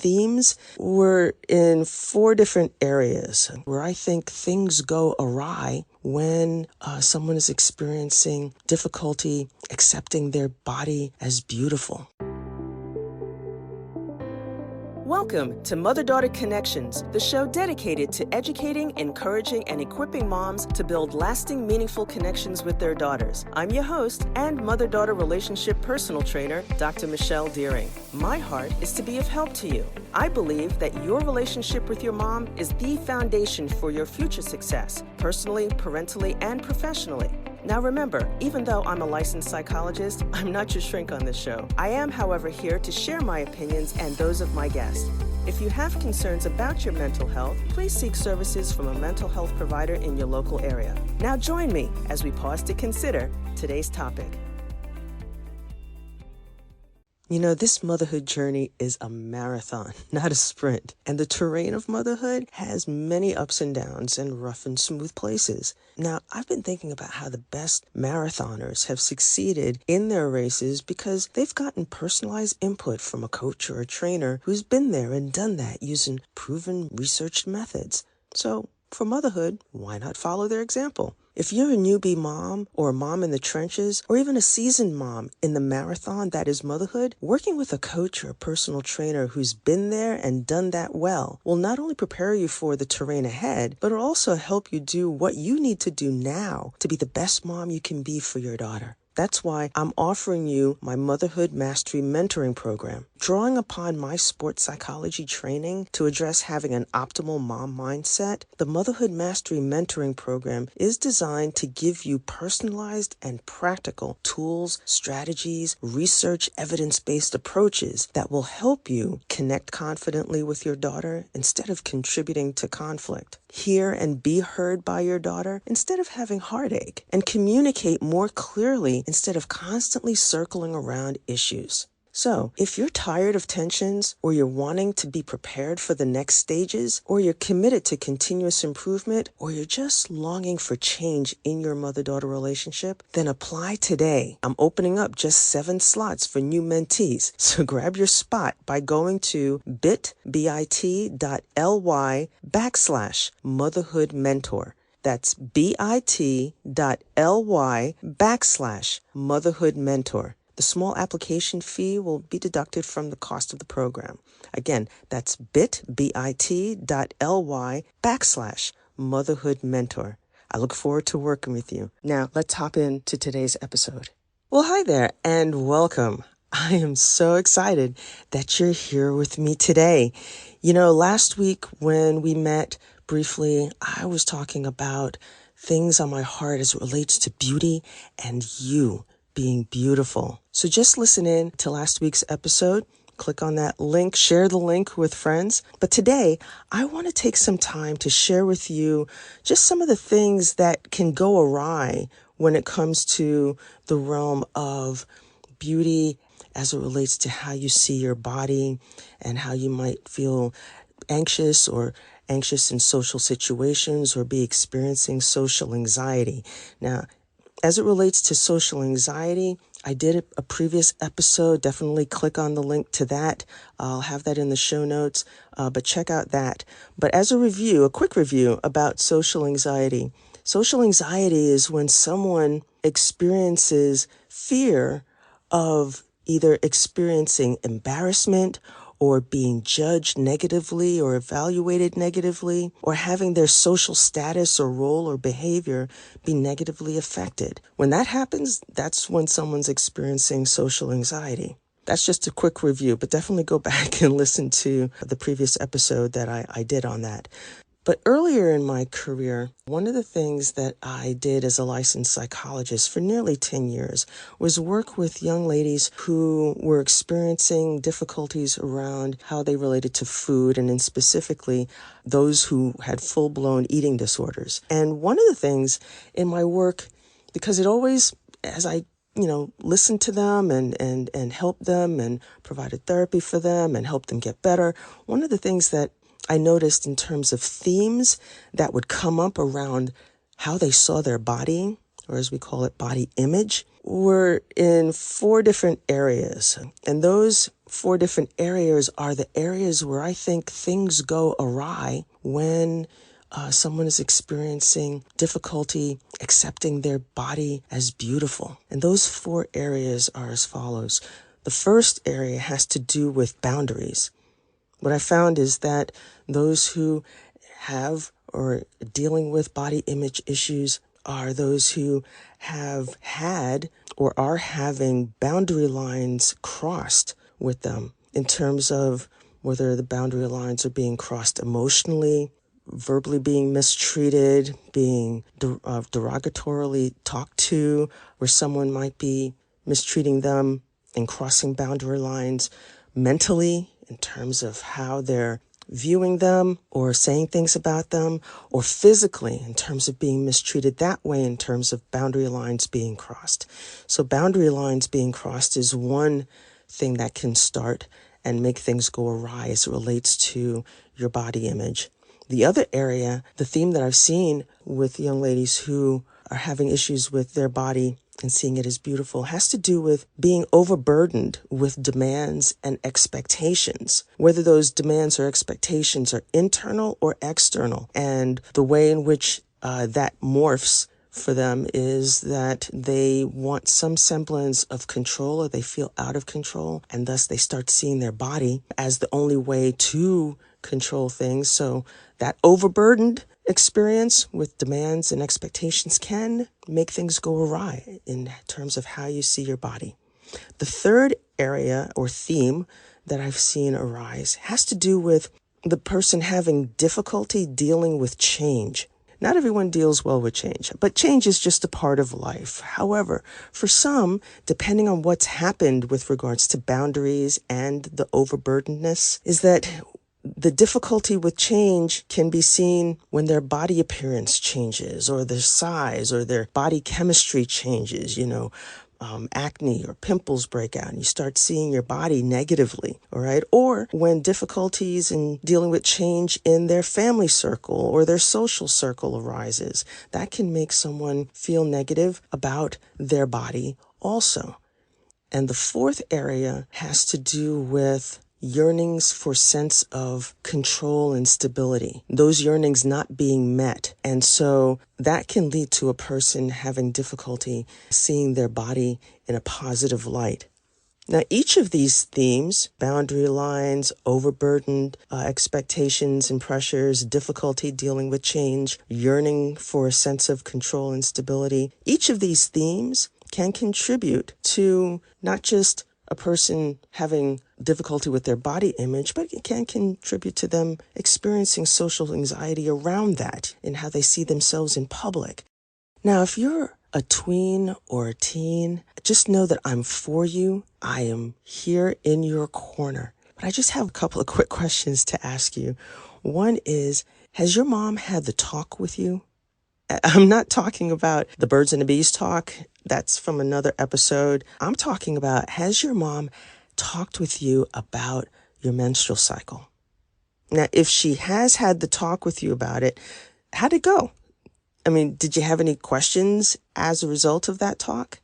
themes were in 4 different areas where I think things go awry when someone is experiencing difficulty accepting their body as beautiful. Welcome to Mother-Daughter Connections, the show dedicated to educating, encouraging, and equipping moms to build lasting, meaningful connections with their daughters. I'm your host and mother-daughter relationship personal trainer, Dr. Michelle Deering. My heart is to be of help to you. I believe that your relationship with your mom is the foundation for your future success, personally, parentally, and professionally. Now remember, even though I'm a licensed psychologist, I'm not your shrink on this show. I am, however, here to share my opinions and those of my guests. If you have concerns about your mental health, please seek services from a mental health provider in your local area. Now join me as we pause to consider today's topic. You know, this motherhood journey is a marathon, not a sprint. And the terrain of motherhood has many ups and downs and rough and smooth places. Now, I've been thinking about how the best marathoners have succeeded in their races because they've gotten personalized input from a coach or a trainer who's been there and done that using proven, researched methods. So, for motherhood, why not follow their example? If you're a newbie mom or a mom in the trenches or even a seasoned mom in the marathon that is motherhood, working with a coach or a personal trainer who's been there and done that well will not only prepare you for the terrain ahead, but it'll also help you do what you need to do now to be the best mom you can be for your daughter. That's why I'm offering you my Motherhood Mastery Mentoring Program. Drawing upon my sports psychology training to address having an optimal mom mindset, the Motherhood Mastery Mentoring Program is designed to give you personalized and practical tools, strategies, research, evidence-based approaches that will help you connect confidently with your daughter instead of contributing to conflict. Hear and be heard by your daughter instead of having heartache, and communicate more clearly instead of constantly circling around issues. So, if you're tired of tensions, or you're wanting to be prepared for the next stages, or you're committed to continuous improvement, or you're just longing for change in your mother-daughter relationship, then apply today. I'm opening up just 7 slots for new mentees. So grab your spot by going to bit.ly/motherhoodmentor. That's bit.ly/motherhoodmentor. The small application fee will be deducted from the cost of the program. Again, that's bit.ly/motherhoodmentor. I look forward to working with you. Now, let's hop into today's episode. Well, hi there and welcome. I am so excited that you're here with me today. You know, last week when we met briefly, I was talking about things on my heart as it relates to beauty and you being beautiful. So just listen in to last week's episode, click on that link, share the link with friends. But today, I want to take some time to share with you just some of the things that can go awry when it comes to the realm of beauty as it relates to how you see your body and how you might feel anxious in social situations or be experiencing social anxiety. Now, as it relates to social anxiety, I did a previous episode. Definitely click on the link to that. I'll have that in the show notes, but check out that. But as a quick review about social anxiety. Social anxiety is when someone experiences fear of either experiencing embarrassment or being judged negatively or evaluated negatively, or having their social status or role or behavior be negatively affected. When that happens, that's when someone's experiencing social anxiety. That's just a quick review, but definitely go back and listen to the previous episode that I did on that. But earlier in my career, one of the things that I did as a licensed psychologist for nearly 10 years was work with young ladies who were experiencing difficulties around how they related to food, and then specifically those who had full-blown eating disorders. And one of the things in my work, because it always, as I listened to them and helped them and provided therapy for them and helped them get better, one of the things that I noticed in terms of themes that would come up around how they saw their body, or as we call it, body image, we're in 4 different areas. And those 4 different areas are the areas where I think things go awry when someone is experiencing difficulty accepting their body as beautiful. And those 4 areas are as follows. The first area has to do with boundaries. What I found is that those who have or dealing with body image issues are those who have had or are having boundary lines crossed with them in terms of whether the boundary lines are being crossed emotionally, verbally being mistreated, being derogatorily talked to, where someone might be mistreating them and crossing boundary lines mentally in terms of how they're viewing them or saying things about them, or physically in terms of being mistreated that way in terms of boundary lines being crossed. So boundary lines being crossed is one thing that can start and make things go awry as it relates to your body image. The other area, the theme that I've seen with young ladies who are having issues with their body and seeing it as beautiful, has to do with being overburdened with demands and expectations, whether those demands or expectations are internal or external. And the way in which that morphs for them is that they want some semblance of control, or they feel out of control, and thus they start seeing their body as the only way to control things. So that overburdened experience with demands and expectations can make things go awry in terms of how you see your body. The third area or theme that I've seen arise has to do with the person having difficulty dealing with change. Not everyone deals well with change, but change is just a part of life. However, for some, depending on what's happened with regards to boundaries and the overburdenedness, is that the difficulty with change can be seen when their body appearance changes, or their size, or their body chemistry changes, acne or pimples break out and you start seeing your body negatively, all right? Or when difficulties in dealing with change in their family circle or their social circle arises, that can make someone feel negative about their body also. And the fourth area has to do with yearnings for sense of control and stability, those yearnings not being met. And so that can lead to a person having difficulty seeing their body in a positive light. Now, each of these themes, boundary lines, overburdened expectations and pressures, difficulty dealing with change, yearning for a sense of control and stability, each of these themes can contribute to not just a person having difficulty with their body image, but it can contribute to them experiencing social anxiety around that and how they see themselves in public. Now, if you're a tween or a teen, just know that I'm for you. I am here in your corner. But I just have a couple of quick questions to ask you. One is, has your mom had the talk with you? I'm not talking about the birds and the bees talk. That's from another episode. I'm talking about, has your mom talked with you about your menstrual cycle? Now, if she has had the talk with you about it, how'd it go? I mean, did you have any questions as a result of that talk?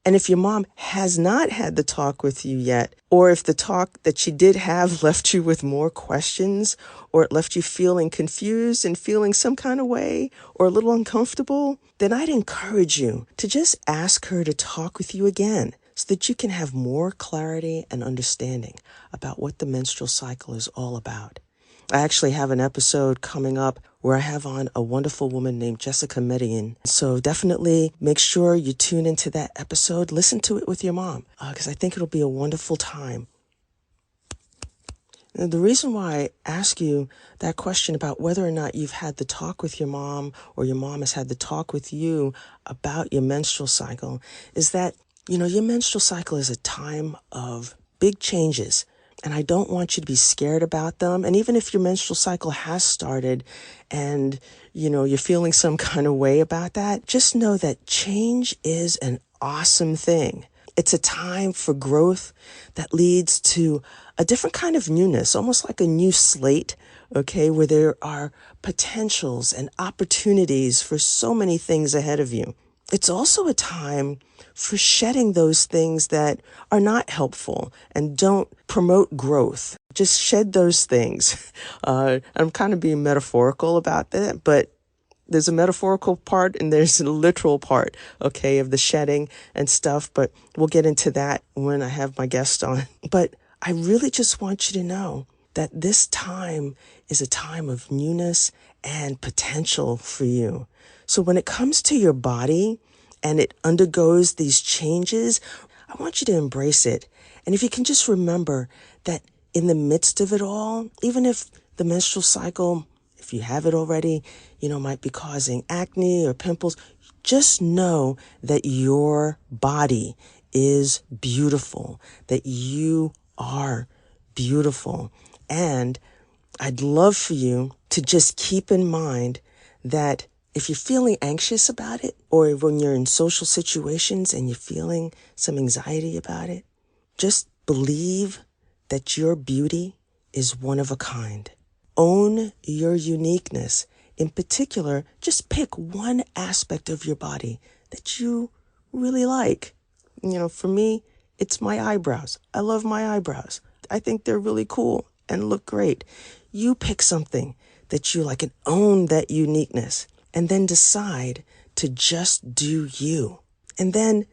And if your mom has not had the talk with you yet, or if the talk that she did have left you with more questions, or it left you feeling confused and feeling some kind of way or a little uncomfortable, then I'd encourage you to just ask her to talk with you again so that you can have more clarity and understanding about what the menstrual cycle is all about. I actually have an episode coming up where I have on a wonderful woman named Jessica Median. So definitely make sure you tune into that episode. Listen to it with your mom, because I think it'll be a wonderful time. Now, the reason why I ask you that question about whether or not you've had the talk with your mom or your mom has had the talk with you about your menstrual cycle is that, your menstrual cycle is a time of big changes. And I don't want you to be scared about them. And even if your menstrual cycle has started and, you're feeling some kind of way about that, just know that change is an awesome thing. It's a time for growth that leads to a different kind of newness, almost like a new slate, okay, where there are potentials and opportunities for so many things ahead of you. it's also a time for shedding those things that are not helpful and don't promote growth. Just shed those things. I'm kind of being metaphorical about that, but there's a metaphorical part and there's a literal part, okay, of the shedding and stuff. But we'll get into that when I have my guest on. But I really just want you to know that this time is a time of newness and potential for you. So when it comes to your body and it undergoes these changes, I want you to embrace it. And if you can just remember that in the midst of it all, even if the menstrual cycle, if you have it already, might be causing acne or pimples, just know that your body is beautiful, that you are beautiful. And I'd love for you to just keep in mind that if you're feeling anxious about it, or when you're in social situations and you're feeling some anxiety about it, just believe that your beauty is one of a kind. Own your uniqueness. In particular, just pick one aspect of your body that you really like. For me, it's my eyebrows. I love my eyebrows. I think they're really cool and look great. You pick something that you like and own that uniqueness, and then decide to just do you. And then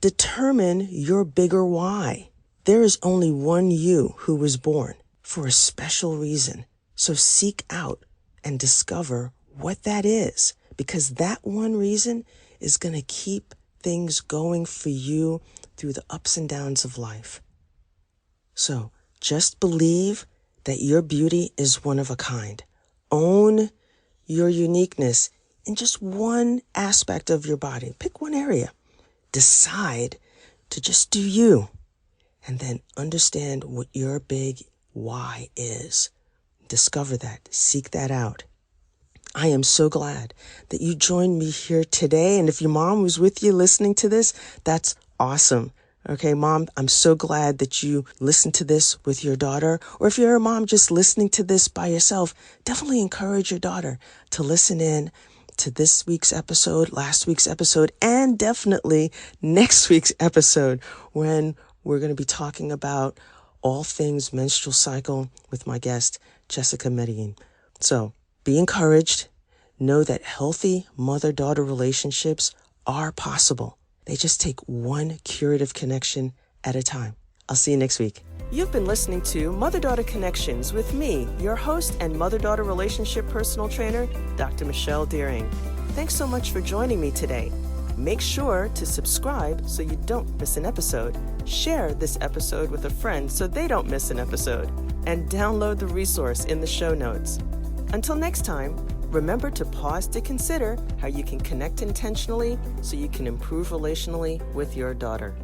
determine your bigger why. There is only one you who was born for a special reason. So seek out and discover what that is, because that one reason is going to keep things going for you through the ups and downs of life. So just believe that your beauty is one of a kind. Own your uniqueness in just one aspect of your body. Pick one area. Decide to just do you, and then understand what your big why is. Discover that. Seek that out. I am so glad that you joined me here today. And if your mom was with you listening to this, that's awesome. Okay, Mom, I'm so glad that you listened to this with your daughter. Or if you're a mom just listening to this by yourself, definitely encourage your daughter to listen in to this week's episode, last week's episode, and definitely next week's episode when we're going to be talking about all things menstrual cycle with my guest, Jessica Medellin. So be encouraged. Know that healthy mother-daughter relationships are possible. They just take one curative connection at a time. I'll see you next week. You've been listening to Mother-Daughter Connections with me, your host and mother-daughter relationship personal trainer, Dr. Michelle Deering. Thanks so much for joining me today. Make sure to subscribe so you don't miss an episode. Share this episode with a friend so they don't miss an episode. And download the resource in the show notes. Until next time, remember to pause to consider how you can connect intentionally so you can improve relationally with your daughter.